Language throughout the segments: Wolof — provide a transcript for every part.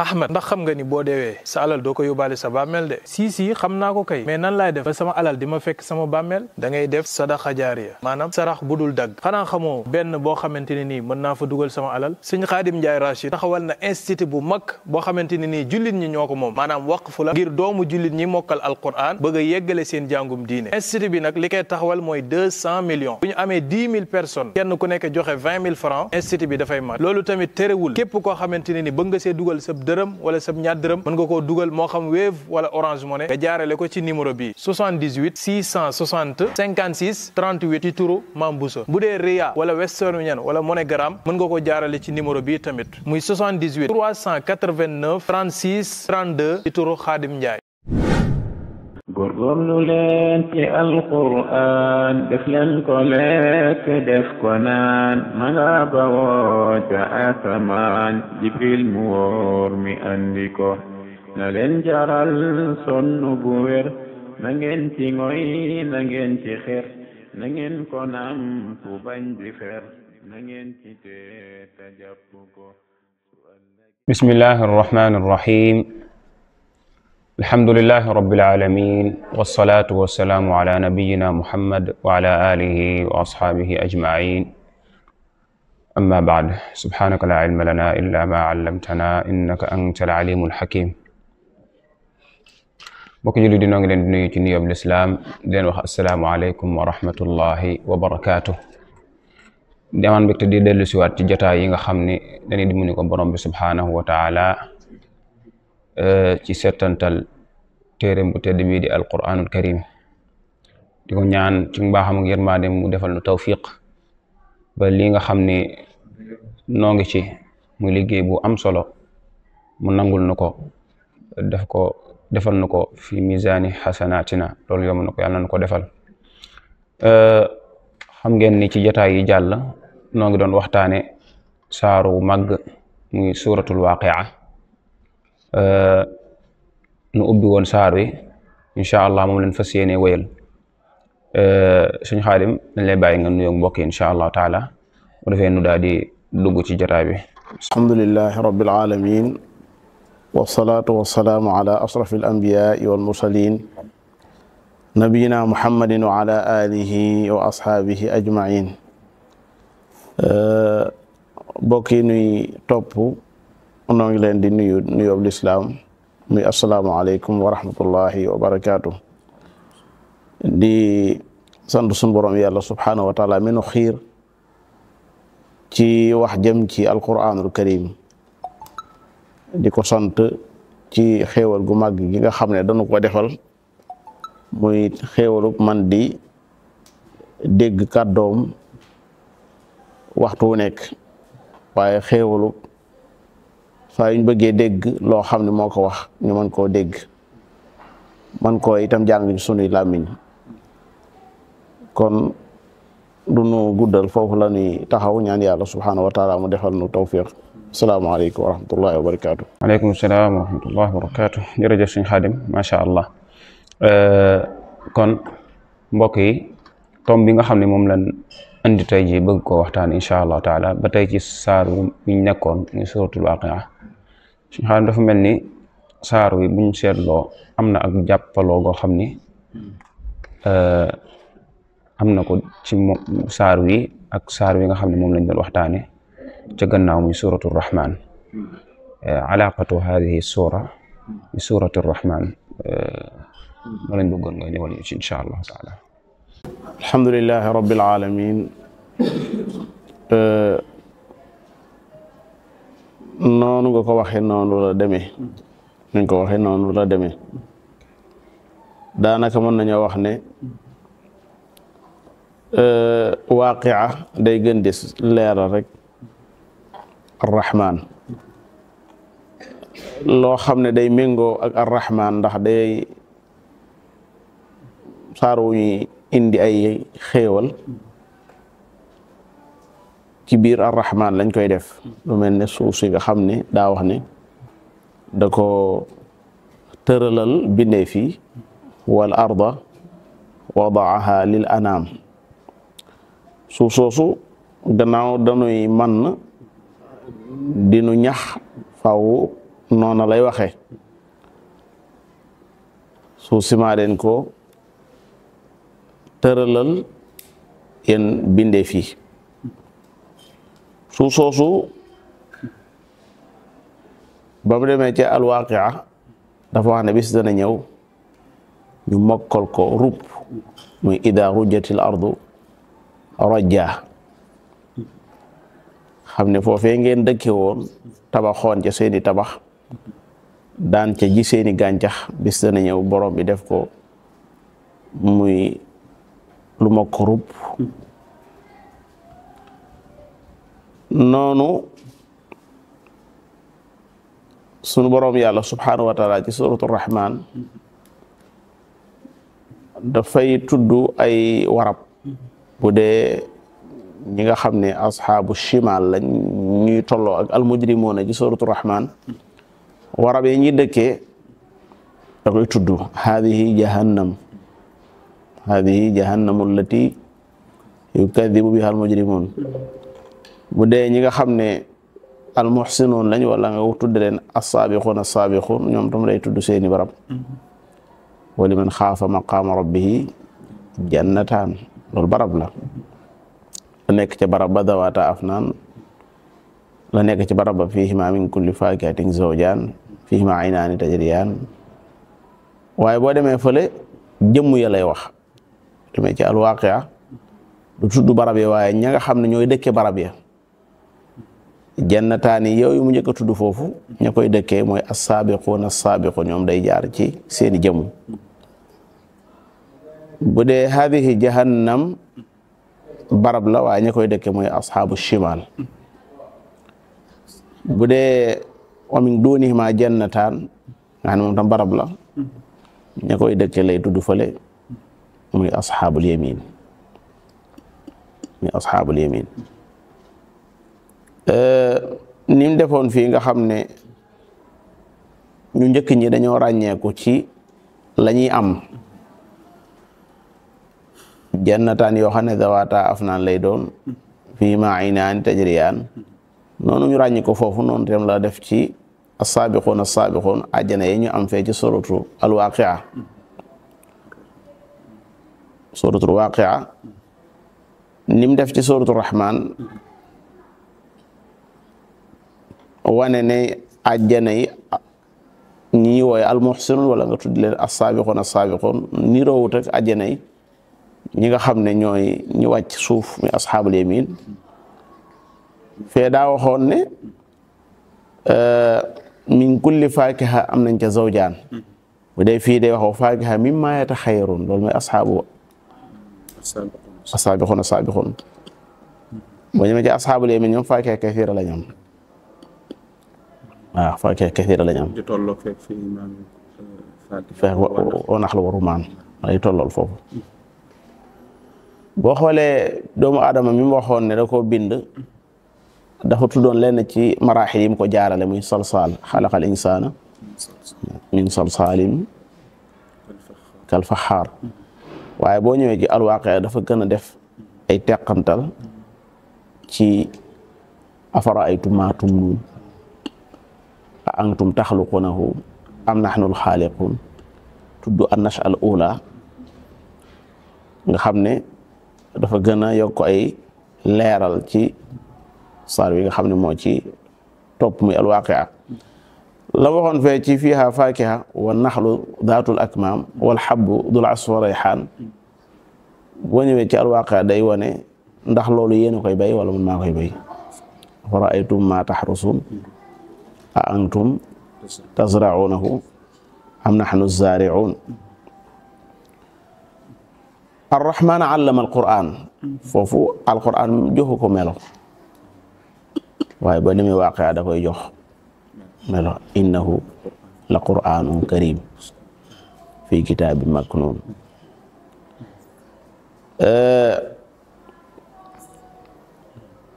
Ahmed ndax xam nga ni boo deewee sa alal doo ko yóbbaale sa bàmmeel de si xam naa ko kay mais nan laay def ba sama alal di ma fekk sama bàmmeel da ngay def sadaqa jaariya maanaam sarax bu dul dagg xanaa xamoo benn boo xamante ne nii mën naa fa dugal sama alal Sëñ Xaadim Njaay Rachid taxawal na institut bu mag boo xamante ne nii jullit ñi ñoo ko moom maanaam waqfu la ngir doomu jullit ñi mokkal alquran bëgg a yeggale seen jàngum diine institut bi nag li koy taxawal mooy 200 millions bu ñu amee 10 000 personnes kenn ku nekk joxe 20 000 francs institut bi dafay mat loolu tamit terewul képp koo xamante ne ni bëgg nga see dugal sa dërëm wala sa ñaar dërëm mën nga koo dugal moo xam Wave wala Orange Money nga jaarale ko ci numéro bi 78 660 56 38 ci turu Mame Bousso bu dee Ria wala Western Union wala MoneyGram mën nga ko jaarale ci numéro bi tamit muy 78 389 36 32 ci turu Xaadim Njaay. góorgóorlu leen ci alquran def leen ko lekk def ko naan ma nga bawoo ca asamaan jibril mu wóor mi andi ko na leen jaral sonn bu wér na ngeen ci ngoy na ngeen ci xer na ngeen ko nam fu bañ di fer na ngeen ci te ta jàpp ko. bismillahi arrahmani arrahim alhamdulillahi rabbil alamin wassalatu wassalamu ala nabiyyina muhammad wa ala alihi wa ashabihi ajma'in amma ba'd subhanaka la ilma lana illa ma 'allamtana innaka antal alimul hakim. mbokk julli di noo ngi leen di nuyu ci nuyoob lislaam di leen wax assalaamu aleykum wa rahmatullahi wa barakatuh. di amaan mbégte di dellu siwaat ci jotaay yi nga xam ne dañuy di mu ni ko borom bi subhanahu wa taala ci settantal téereem bu tedd bii di alquranul karim di ko ñaan ci mbaaxam ak yërmande mu defal nu tawfiq ba li nga xam ne noo ngi ci muy liggéey bu am solo mu nangul nu ko defal nu ko fi misaani xasanatina loolu yomb na ko yàlla na ko defal. xam ngeen ni ci jotaay yi jàll noo ngi doon waxtaane saaru màgg muy suratul waaqia nu ubbi woon saar wi incha allah moom leen fas yéene wéyal suñu Xaadim dañ lay bàyyi nga nuyoo mbokk yi incha allahu taala bu defee nu daal di dugg ci jotaay bi. alhamdulillahi rabbil alamin wasalaatu wasalaamu ala asrafi al anbiyaai wal mursalin nabiyina muhammadin wa ala alihi wa ashaabihi ajmain. mbokk yi nuy topp noo ngi leen di nuyoo lislaam muy asalaamaaleykum wa rahmatullahi wa barakaatu. di sant sunu borom yàlla subhaanahu wa taala minu xiir ci wax jëm ci alquranul karim di ko sant ci xéewal gu màgg gi nga xam ne dañu ko defal muy xéewalub man di dégg kàddoom waxtu wu nekk waaye xéewalub saa yuñ bëggee dégg loo xam ne moo ko wax ñu mën koo dégg man koo itam jàng ci sunuy làmmiñ kon du nu guddal foofu la ñuy taxaw ñaan yàlla subhaanahu wa taala mu defal nu tawfiq. asalaamaaleykum wa rahmatullahi wa barakaatu. waaleykum salaam wa rahmatullahi wa barakaatu. jërëjëf suñu Xaadim macha allah. kon mbokk yi tom bi nga xam ne moom lañ andi tey ji bëgg koo waxtaan incha allah taala ba tey ci saar wi ñu nekkoon muy suratul waaqia suñu Xaadim dafa mel ni saar wi buñ seetloo am na ak jàppaloo goo xam ni am na ko ci saar wi ak saar wi nga xam ne moom lañ doon waxtaane ca gannaaw muy suratu rahman. alaqatu hadihi sura bi surati rahman ma lañ bëggoon nga ñëwal ñu ci incha allah taala. alhamdulillahi rabbil alamin. noonu nga ko waxee noonu la demee nuñ ko waxee noonu la demee daanaka mën nañoo wax ne waaqia day gën di leeral rek arrahman loo xam ne day méngoo ak arrahman ndax day saar wu ñuy indi ay xéewal ci biir arrahman lañ koy def lu mel ne suuf si nga xam ne daa wax ne da ko tëralal bindee fii wal arda wadaaha lil anam suuf soosu gannaaw dañuy man dinu ñax faw noona lay waxe suuf si maa leen ko tëralal yéen bindee fii suuf soosu ba mu demee ci alwaqia dafa wax ne bis dana ñëw ñu mokkal ko rub muy ida rujjatil ardu rajja xam ne foofee ngeen dëkke woon tabaxoon ca seeni tabax daan ca ji seeni gàncax bis dana ñëw borom bi def ko muy lu mokk rub noonu sunu borom yàlla subhanahu wa taala ci suratu rahman dafay tudd ay warab bu dee ñi nga xam ne asxaabu shimal lañ ñuy tolloo ak almujrimuna ci suratu rahman warab yi ñuy dëkkee da koy tudd hadihi jahannam allati yukadibu biha almujrimun bu dee ñi nga xam ne almuhsinun lañ wala nga tudd leen as-sabiqun ñoom tam lay tudd seeni barab wa liman xaafa maqaama rabbihi jannataan loolu barab la nekk ca barab ba dawaata afnaan la nekk ci barab ba fiihima min kulli faakihatin zawjaan fiihima aynaani tajriyaan waaye boo demee fële jëmm ya lay wax demee ci alwaqia du tudd barab ya waaye ña nga xam ne ñooy dëkke barab ya jannataani yooyu mu njëkk a tudd foofu ña koy dëkkee mooy as-saabiquun ñoom day jaar ci seeni jëmm bu dee haadihi jahannam barab la waaye ña koy dëkkee mooy ashaabu shimal bu dee wa min duunihima jannataan nga xam ne moom tam barab la ña koy dëkkee lay tudd fële muy ashaabul yamin ni mu defoon fii nga xam ne ñu njëkk ñi dañoo ràññeeku ci la ñuy am jannataan yoo xam ne zawaata afnaan lay doon fiihimaa aynaani tajriyaan noonu ñu ràññi ko foofu noonu tam la def ci as-saabiquun àjjana yi ñu am fee ci suratu al-waaqia ni mu def ci suratu rahman wane ne àjjana yi ñi wooye almuhsinun wala nga tudd leen as-saabiqun niroowut ak àjjana yi ñi nga xam ne ñooy ñi wàcc suuf mi ashaabul yamin fee daa waxoon ne min kulli faakiha am nañ ca zawjaan bu dee fii day waxoo faakiha mimma yataxayyarun loolu mooy asaabiqun boo ñëwee ci ashaabul yamin ñoom faakiha kasiira lañ am waaw faakiha kasiira lañ am feex wa naxlu wa rumaan lay tollool foofu boo xoolee doomu aadama mi mu waxoon ne da koo bind dafa tuddoon lenn ci maraaxil yi mu ko jaarale muy salsaal xalaqal insaana min salsaalin kal faxaar waaye boo ñëwee ci alwaaqia dafa gën a def ay teqantal ci afara aytum maa tumnuun a antum taxluqunahu am naxnul xaaliquun tudd an nash al ula nga xam ne dafa gën a yokk ay leeral ci saar wi nga xam ne moo ci topp muy alwaqia la waxoon fee ci fiiha faakiha wa naxlu daatul akmaam wal xabbu dul aswa rayxaan boo ñëwee ci alwaqia day wane ndax loolu yéen a koy bay wala man maa koy bay wa raaytum ma taxrusuun a antum tazraunahu am naxnu zaariuun arrahman allama alquran foofu alquran joxu ko melo waaye boo demee waaqia da koy jox melo innahu la qur'anun karim fi kitaabin maknuun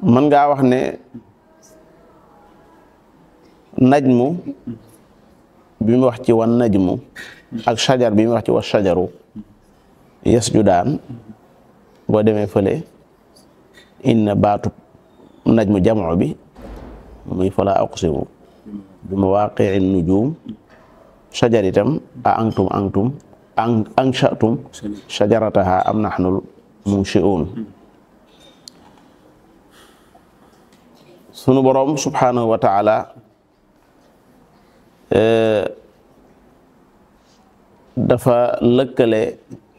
mën ngaa wax ne najmu bi mu wax ci wan najmu ak shajar bi mu wax ci wa shajaru yasjudaan boo demee fële inna baatu najmu jamoo bi muy fala aqsimu bi mawaaqi'i nujum. shajar itam a antum anshatum shajarataha am nahnul munshi'un. sunu borom subhanahu wa ta'ala dafa lëkkale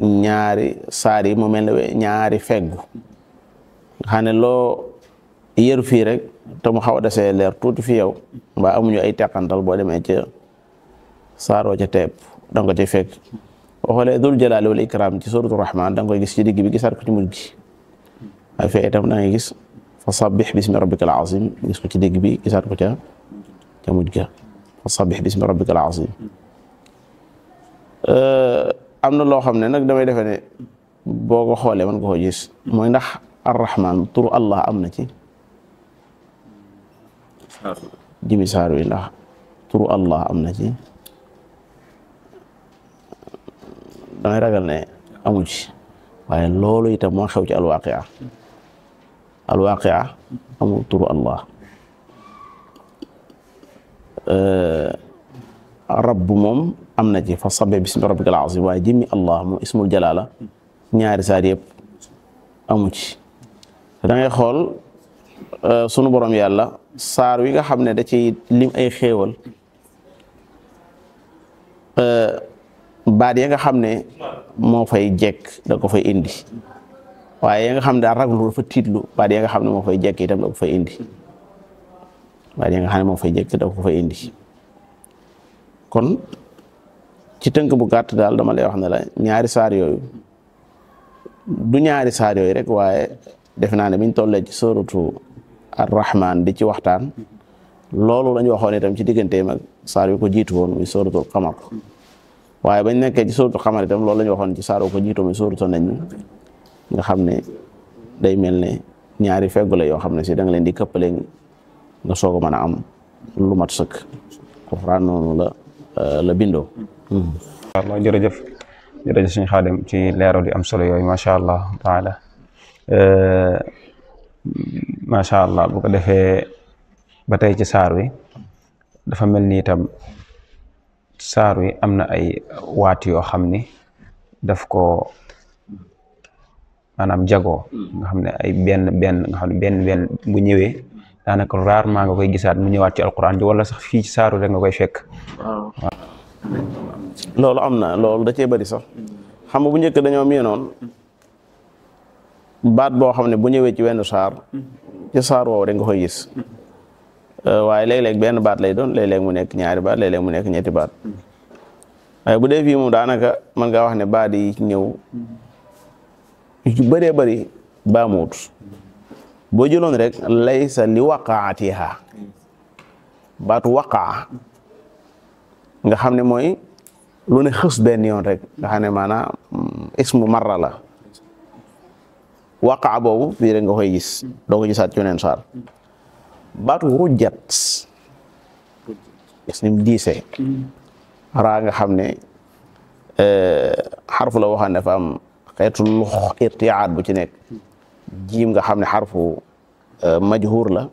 ñaari saar yi mu mel ne ñaari feggu xam ne loo yër fii rek te mu xaw a desee leer tuuti fi yow mbaa amuñu ay teqantal boo demee ca saaroo ca teeb da nga ko ci fekk boo xoolee dul jalaali wal ikram ci suratu rahman da nga koy gis ci digg bi gisaat ko ci mujj gi waaye fee itam da ngay gis fa sabbih bismi rabbikal azim gis ko ci digg bi gisaat ko ca mujj ga fa sabbih bismi rabbikal azim. am na loo xam ne nag damay defe ne boo ko xoolee mën nga ko gis mooy ndax arrahman turu allah am na ci jimi saar wi ndax turu allah am na ci damay ragal ne amu ci waaye loolu itam moo xew ci alwaqia amul turu allah rabbu moom am na ci fa sabbih bismi rabbikal azim waaye jëmmi allah moom ismul jalala ñaari saar yëpp amu ci da ngay xool sunu borom yàlla saar wi nga xam ne da ci lim ay xéewal baat ya nga xam ne moo fay jekk da ko fay indi waaye ya nga xam ne daa raglu dafa tiitlu baat ya nga xam ne moo fay jekk itam da ko fay indi baat ya nga xam ne moo fay jekk da ko fay indi kon ci tënk bu gàtt daal dama lay wax ne la ñaari saar yooyu du ñaari saar yooyu rek waaye def naa ne biñ tollee ci suratu ar-rahman di ci waxtaan loolu lañu waxoon itam ci digganteem ak saar yu ko jiitu woon muy suratul qamar waaye bañ nekkee ci suratul qamar itam loolu lañu waxoon ci saar yu ko jiitu muy suratu najm nga xam ne day mel ne ñaari feggu la yoo xam ne si da nga leen di këppale nga soog a mën a am lu mat sëkk Alxuraan noonu la bindoo. Allah jërëjëf sëñ Xaadim ci leeral yu am solo yooyu macha allah taala macha allah bu ko defee ba tey ci saar wi dafa mel ni itam saar wi am na ay waat yoo xam ni daf ko maanaam jagoo nga xam ne ay benn nga xam ne benn bu ñëwee daanaka rarement nga koy gisaat mu ñëwaat ci alquran ji wala sax fii ci saaru rek nga koy fekk. waaw loolu am na loolu da cee bëri sax xam nga bu njëkk dañoo miinoon baat boo xam ne bu ñëwee ci wenn saar ci saar woowu rek nga koy gis waaye léeg-léeg benn baat lay doon léeg-léeg mu nekk ñaari baat léeg-léeg mu nekk ñetti baat waaye bu dee fii moom daanaka mën ngaa wax ne baat yi ñëw yu bëree bëri baamuut boo jëloon rek laysa li waqaatiha baatu waqaa nga xam ne mooy lu ne xës benn yoon rek nga xam ne maanaam ismu marra la waqaa boobu fii rek nga koy gis doo ko gisaat ci yeneen saar baatu rujjat gis nim diisee raa nga xam ne xarfu la waxaan dafa am xeetu lux irtiaat bu ci nekk jiim nga xam ne xarfu majhur la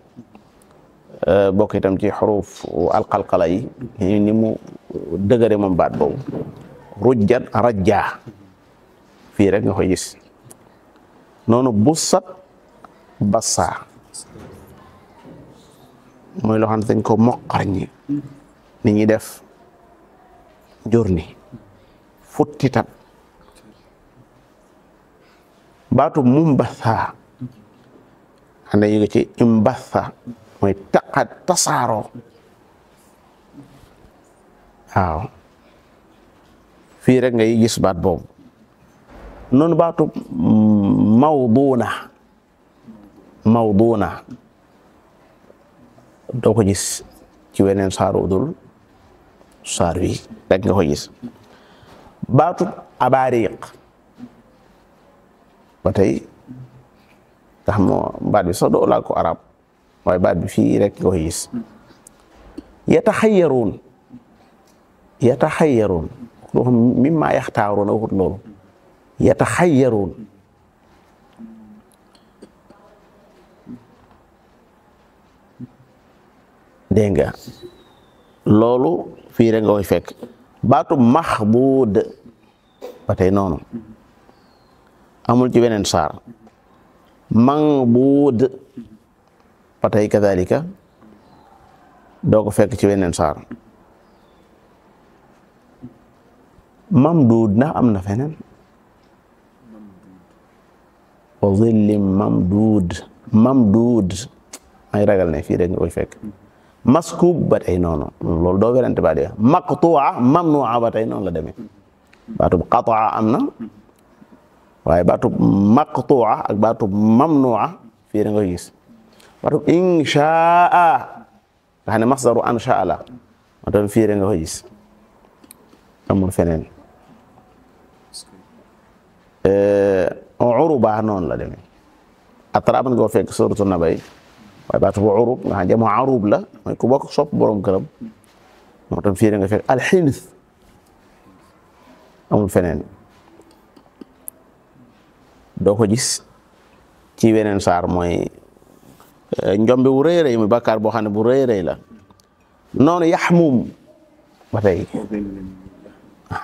bokk itam ci xuruf alqalqala yi ni mu dëgëre moom baat boobu rujjat rajja fii rek nga koy gis noonu busat bassa mooy loo xam ne dañ ko moqar ñi ni ñuy def jurni futtitat baatu mumbatha xane yi nga ci imbatha mooy taqat tasaaroo waaw fii rek ngay gis baat boobu noonu baatu mawduuna doo ko gis ci weneen saaru udul saar wi rek nga ko gis baatu abaariq ba tey nga xam baat bi sax doo laal ko arab waaye baat bi fii rek nga koy gis yataxayyaruun loo xam mimmaa yaxtaaruun a waxut loolu yataxayyaruun dégg nga loolu fii rek nga koy fekk. baatu maxbuud ba tey noonu amul ci weneen saar. manbuud ba tey kadalika doo ko fekk ci weneen saar. mamduud ndax am na feneen. wa zillim mamduud may ragal ne fii rek nga koy fekk. maskuub ba tey noonu loolu doo werante ba dee. maqtuuca mamnuuca ba tey noonu la demee. baatub qataa am na waaye baatub maqtuuca ak baatub mamnuuca fii rek nga koy gis. baatub inshaa nga xam ne masdaru anshaa la moo tax fii rek nga koy gis amul feneen. uruba noonu la demee. atraab nga ko fekk suuratu Naba waaye baatu bu urub nga xam jamu arub la mooy ku bokk sopp borom këram moo tam fii nga fekk alxins amul feneen. doo ko gis ci weneen saar mooy njombe bu rëy rëy muy bàkkaar boo xam ne bu rëy rëy la. noonu yaxmuum ba tey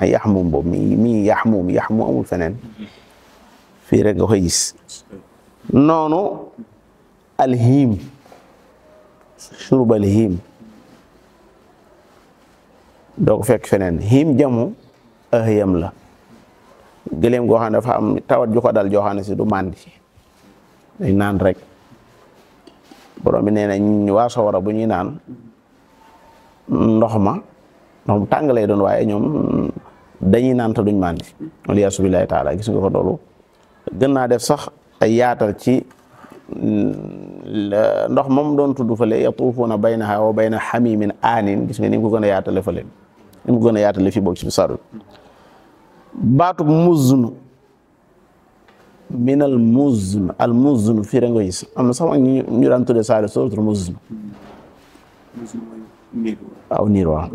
yaxmuum boobu mi yaxmuum amul feneen fii rek nga koy gis. noonu alhiim shurub alhiim doo ko fekk feneen. hiim jamu ahyam la gëléem goo xam ne dafa am tawat ju ko dal joo xam ne si du màndi day naan rek. borom bi nee na waa sawara bu ñuy naan ndox mu tàng lay doon waaye ñoom dañuy naan te duñ màndi waliyaasu billaahi taala. gis nga ko loolu gën naa def sax ay yaatal ci ndox moom doon tudd fële yatuufuuna baynaha wa bayna xamimin aanin. gis nga ni mu ko gën a yaatale fële ni mu ko gën a yaatale fii boog ci bisaru. baatu muzn min al muzn fii rek nga gis. am na sax ñu daan tuddee saare suratul muzn. waaw niir waaw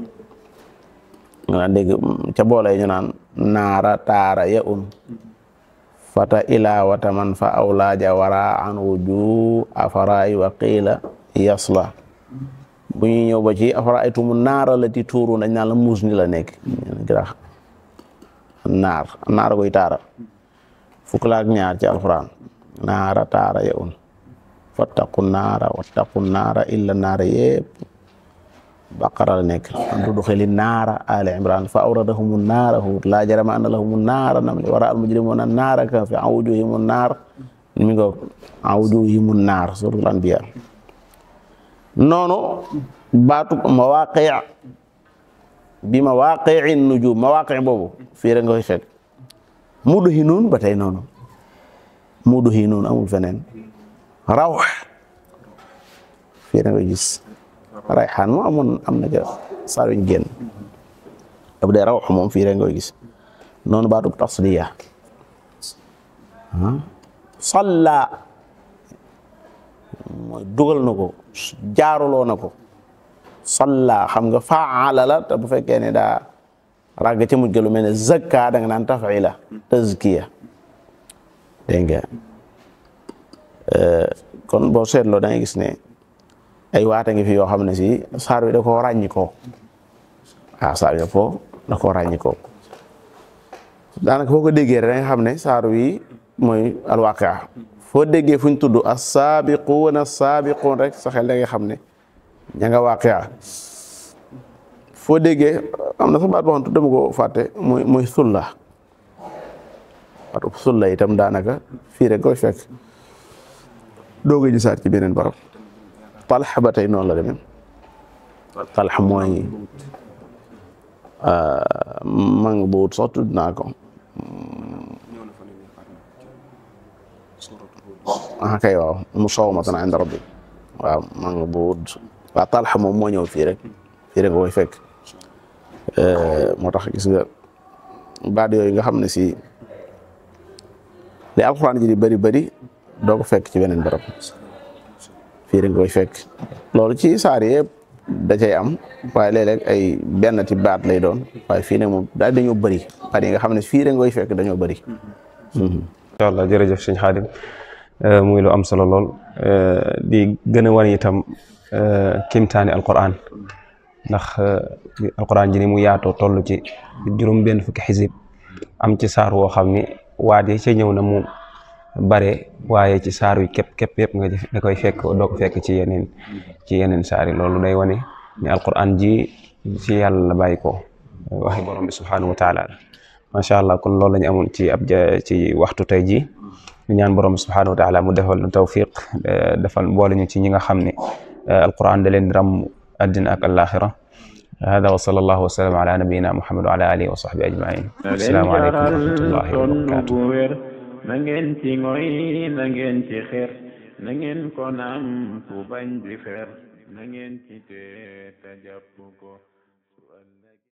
nga naan dégg ca boole ñu naan naara taara ya fata ilawata man fa awlaaja wara an wuju afaraay wa qiila yasla. bu ñuy ñëw ba ci afaraaytumu naara lati tuuru dañ naan la muus ni la nekk grax naar koy taara fukk la ak ñaar ci alquran. naara taara ya fattaqu naara illa naara yépp baqara la nekk. tudxili naara ali imran fa awradahumu naara hud laa jarama anna lahumu naara namli wara al mujrimuna naara ka fi an wujuhimu naar mi ngo an wujuhimu naar suratul anbiya. noonu baatu mawaqi bi mawaqi nujum mawaqi boobu fii rek nga koy fekk. mudhinuun ba tey noonu mudhinuun amul feneen. rawx fii rek nga koy gis. rayxaan moom amoon am na ca saar yuñ génn ab dee rawx moom fii rek nga koy gis. noonu baatu tasliya salla mooy dugal na ko jaaruloo na ko. salla xam nga faala la te bu fekkee ne daa ràgg ca mujj ga lu mel ne zakka da nga naan tafila tazkiya dégg nga. kon boo seetloo da ngay gis ne ay waata ngi fi yoo xam ne si saar wi da koo ràññi ko saar wi da koo ràññi ko daanaka foo ko déggee rek da nga xam ne saar wi mooy alwaqia. foo déggee fuñ tudd as-saabiquun rek sa xel da nga xam ne ña nga waqia. foo déggee am na sa baat boo xam ne dama ko fàtte muy sulla. baatu sulla itam daanaka fii rek koy fekk doo ko gisaat ci beneen barab. talx ba tey noonu la demee. talx mooy mang buut sax tudd naa ko. kay waaw musawmatan inda rabbi waaw mang buut. waaw talx moom moo ñëw fii rek nga koy fekk. moo tax gis nga baat yooyu nga xam ne si li alxuraan ji di bëri doo ko fekk ci beneen barab fii rek nga koy fekk. loolu ci saar yëpp da cay am waaye léeg-léeg ay benn ci baat lay doon waaye fii nag moom daal dañoo bëri baat yi nga xam ne fii rek nga koy fekk dañoo bëri. incha allah jërëjëf sëñ Xaadim muy lu am solo lool di gën a wane itam kimtaani alquran ndax alquran ji ni mu yaatoo toll ci juróom benn fukki xisib am ci saar woo xam ni waat yi ca ñëw na mu bare waaye ci saar wi képp yëpp nga koy fekk doo ko fekk ci yeneen saar yi loolu day wane ni alquran ji ci yàlla la bàyyi ko waxi borom bi subhanahu wa taala macha allah kon loolu lañu amoon ci waxtu tey ji ñu ñaan borom bi subhanahu wa taala mu defal nu tawfiq defal boole ñu ci ñi nga xam ne alquran da leen ram addina ak alaxira hada wa sallallahu wa sallam ala nabiyina muhammad wa ala alihi wa sahbihi ajmain assalaamu aleykum wa rahmatullahi wa barakatuh na ngeen ci ngoy na ngeen ci xeer na ngeen ko naam fu bañ di fer na ngeen ci te jàpp ko